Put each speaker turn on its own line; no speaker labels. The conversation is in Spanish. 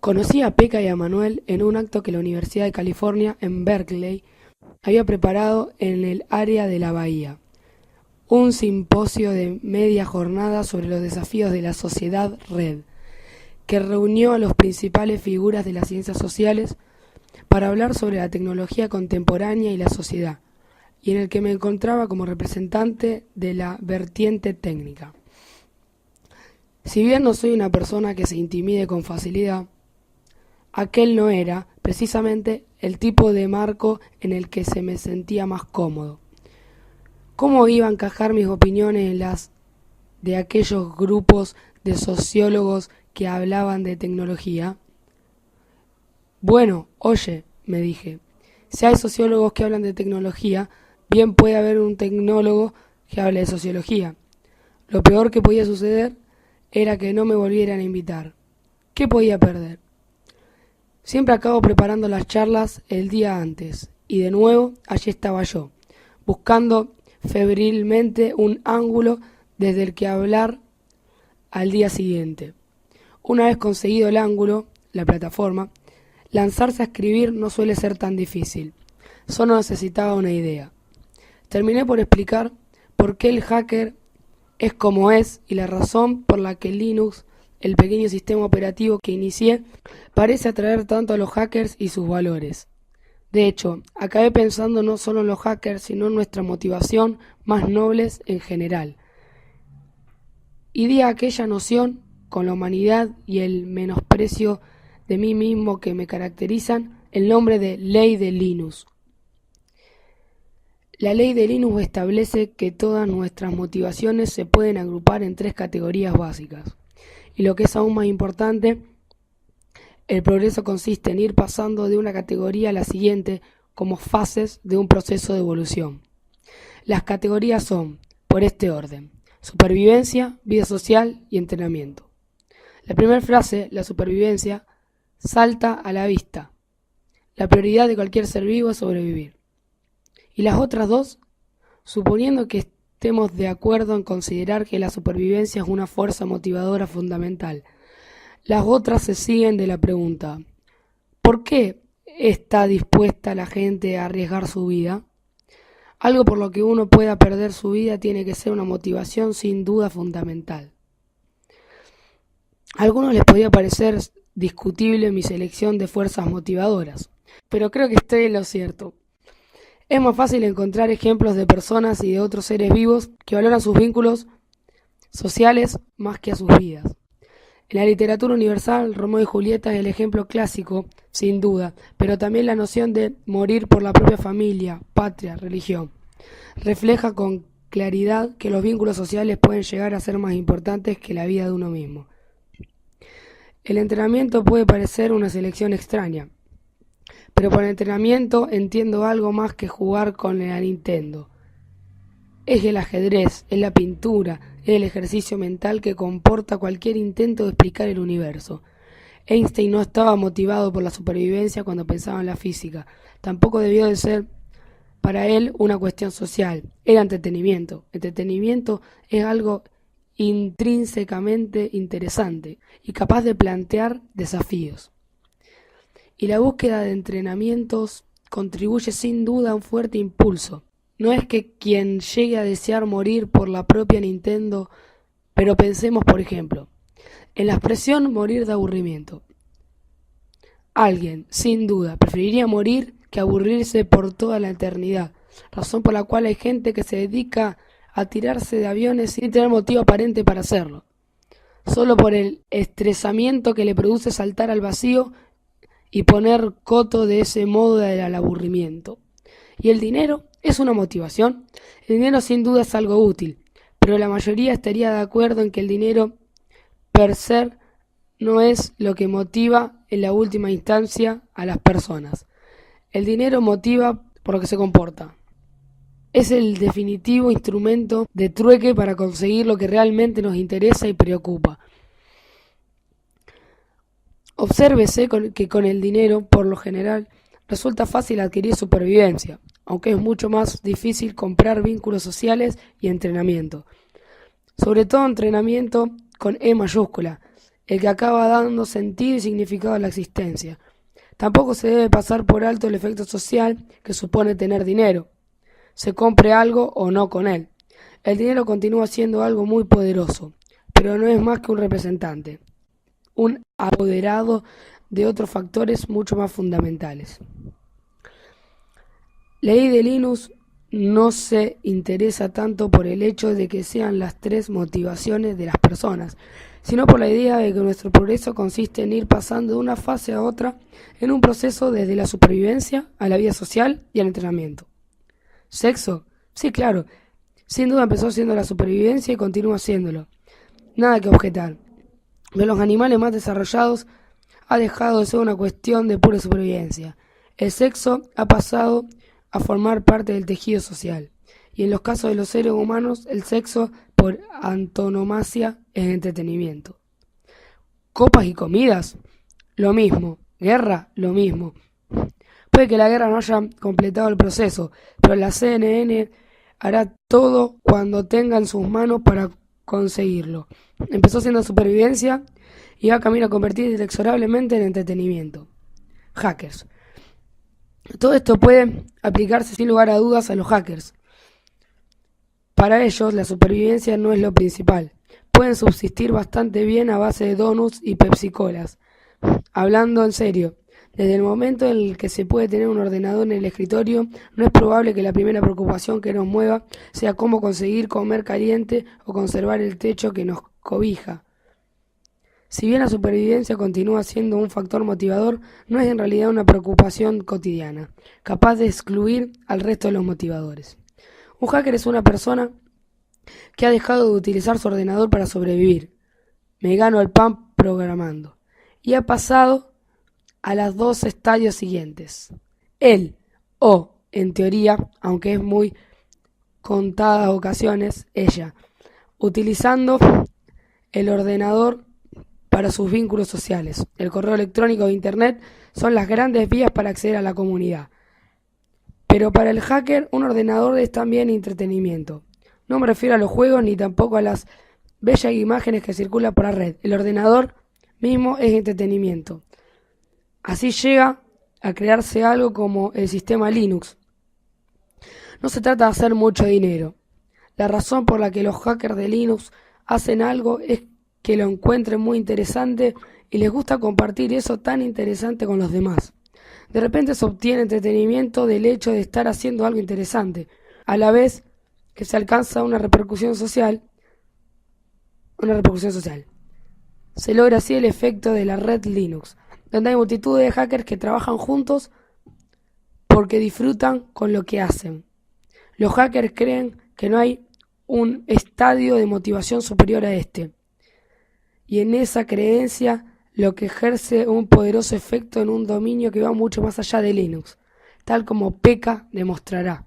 Conocí a Pekka y a Manuel en un acto que la Universidad de California en Berkeley había preparado en el área de la Bahía, un simposio de media jornada sobre los desafíos de la sociedad red, que reunió a las principales figuras de las ciencias sociales para hablar sobre la tecnología contemporánea y la sociedad, y en el que me encontraba como representante de la vertiente técnica. Si bien no soy una persona que se intimide con facilidad, aquel no era, precisamente, el tipo de marco en el que se me sentía más cómodo. ¿Cómo iba a encajar mis opiniones en las de aquellos grupos de sociólogos que hablaban de tecnología? Bueno, oye, me dije, si hay sociólogos que hablan de tecnología, bien puede haber un tecnólogo que hable de sociología. Lo peor que podía suceder era que no me volvieran a invitar. ¿Qué podía perder? Siempre acabo preparando las charlas el día antes, y de nuevo allí estaba yo, buscando febrilmente un ángulo desde el que hablar al día siguiente. Una vez conseguido el ángulo, la plataforma, lanzarse a escribir no suele ser tan difícil, solo necesitaba una idea. Terminé por explicar por qué el hacker es como es y la razón por la que Linux, el pequeño sistema operativo que inicié, parece atraer tanto a los hackers y sus valores. De hecho, acabé pensando no solo en los hackers, sino en nuestra motivación más nobles en general. Y di a aquella noción, con la humanidad y el menosprecio de mí mismo que me caracterizan, el nombre de Ley de Linus. La ley de Linus establece que todas nuestras motivaciones se pueden agrupar en 3 categorías básicas. Y lo que es aún más importante, el progreso consiste en ir pasando de una categoría a la siguiente como fases de un proceso de evolución. Las categorías son, por este orden, supervivencia, vida social y entrenamiento. La primera frase, la supervivencia, salta a la vista. La prioridad de cualquier ser vivo es sobrevivir. Y las otras dos, suponiendo que estemos de acuerdo en considerar que la supervivencia es una fuerza motivadora fundamental, las otras se siguen de la pregunta: ¿por qué está dispuesta la gente a arriesgar su vida? Algo por lo que uno pueda perder su vida tiene que ser una motivación sin duda fundamental. A algunos les podría parecer discutible mi selección de fuerzas motivadoras, pero creo que estoy en lo cierto. Es más fácil encontrar ejemplos de personas y de otros seres vivos que valoran sus vínculos sociales más que a sus vidas. En la literatura universal, Romeo y Julieta es el ejemplo clásico, sin duda, pero también la noción de morir por la propia familia, patria, religión. Refleja con claridad que los vínculos sociales pueden llegar a ser más importantes que la vida de uno mismo. El entrenamiento puede parecer una selección extraña, pero por entrenamiento entiendo algo más que jugar con la Nintendo. Es el ajedrez, es la pintura, es el ejercicio mental que comporta cualquier intento de explicar el universo. Einstein no estaba motivado por la supervivencia cuando pensaba en la física. Tampoco debió de ser para él una cuestión social. Era entretenimiento. Entretenimiento es algo intrínsecamente interesante y capaz de plantear desafíos. Y la búsqueda de entrenamientos contribuye sin duda a un fuerte impulso. No es que quien llegue a desear morir por la propia Nintendo, pero pensemos, por ejemplo, en la expresión morir de aburrimiento. Alguien, sin duda, preferiría morir que aburrirse por toda la eternidad, razón por la cual hay gente que se dedica a tirarse de aviones sin tener motivo aparente para hacerlo, solo por el estresamiento que le produce saltar al vacío y poner coto de ese modo al aburrimiento. ¿Y el dinero es una motivación? El dinero sin duda es algo útil, pero la mayoría estaría de acuerdo en que el dinero per se no es lo que motiva en la última instancia a las personas. El dinero motiva por lo que se comporta. Es el definitivo instrumento de trueque para conseguir lo que realmente nos interesa y preocupa. Obsérvese que con el dinero, por lo general, resulta fácil adquirir supervivencia, aunque es mucho más difícil comprar vínculos sociales y entrenamiento. Sobre todo entrenamiento con E mayúscula, el que acaba dando sentido y significado a la existencia. Tampoco se debe pasar por alto el efecto social que supone tener dinero, se compre algo o no con él. El dinero continúa siendo algo muy poderoso, pero no es más que un representante, un apoderado de otros factores mucho más fundamentales. La ley de Linus no se interesa tanto por el hecho de que sean las tres motivaciones de las personas, sino por la idea de que nuestro progreso consiste en ir pasando de una fase a otra en un proceso desde la supervivencia a la vida social y al entrenamiento. ¿Sexo? Sí, claro. Sin duda empezó siendo la supervivencia y continúa siéndolo. Nada que objetar. De los animales más desarrollados ha dejado de ser una cuestión de pura supervivencia. El sexo ha pasado a formar parte del tejido social. Y en los casos de los seres humanos, el sexo, por antonomasia, es entretenimiento. Copas y comidas, lo mismo. Guerra, lo mismo. Puede que la guerra no haya completado el proceso, pero la CNN hará todo cuando tenga en sus manos para conseguirlo. Empezó siendo supervivencia y va camino a convertirse inexorablemente en entretenimiento. Hackers. Todo esto puede aplicarse sin lugar a dudas a los hackers. Para ellos la supervivencia no es lo principal. Pueden subsistir bastante bien a base de donuts y Pepsi-Colas. Hablando en serio, desde el momento en el que se puede tener un ordenador en el escritorio, no es probable que la primera preocupación que nos mueva sea cómo conseguir comer caliente o conservar el techo que nos cobija. Si bien la supervivencia continúa siendo un factor motivador, no es en realidad una preocupación cotidiana, capaz de excluir al resto de los motivadores. Un hacker es una persona que ha dejado de utilizar su ordenador para sobrevivir. Me gano el pan programando. Y ha pasado a los dos estadios siguientes. Él, o, en teoría, aunque es muy contadas ocasiones, ella, utilizando el ordenador para sus vínculos sociales. El correo electrónico e internet son las grandes vías para acceder a la comunidad. Pero para el hacker, un ordenador es también entretenimiento. No me refiero a los juegos ni tampoco a las bellas imágenes que circulan por la red. El ordenador mismo es entretenimiento. Así llega a crearse algo como el sistema Linux. No se trata de hacer mucho dinero. La razón por la que los hackers de Linux hacen algo es que lo encuentren muy interesante y les gusta compartir eso tan interesante con los demás. De repente se obtiene entretenimiento del hecho de estar haciendo algo interesante, a la vez que se alcanza una repercusión social. Se logra así el efecto de la red Linux, donde hay multitud de hackers que trabajan juntos porque disfrutan con lo que hacen. Los hackers creen que no hay un estadio de motivación superior a este, y en esa creencia lo que ejerce un poderoso efecto en un dominio que va mucho más allá de Linux, tal como Pekka demostrará.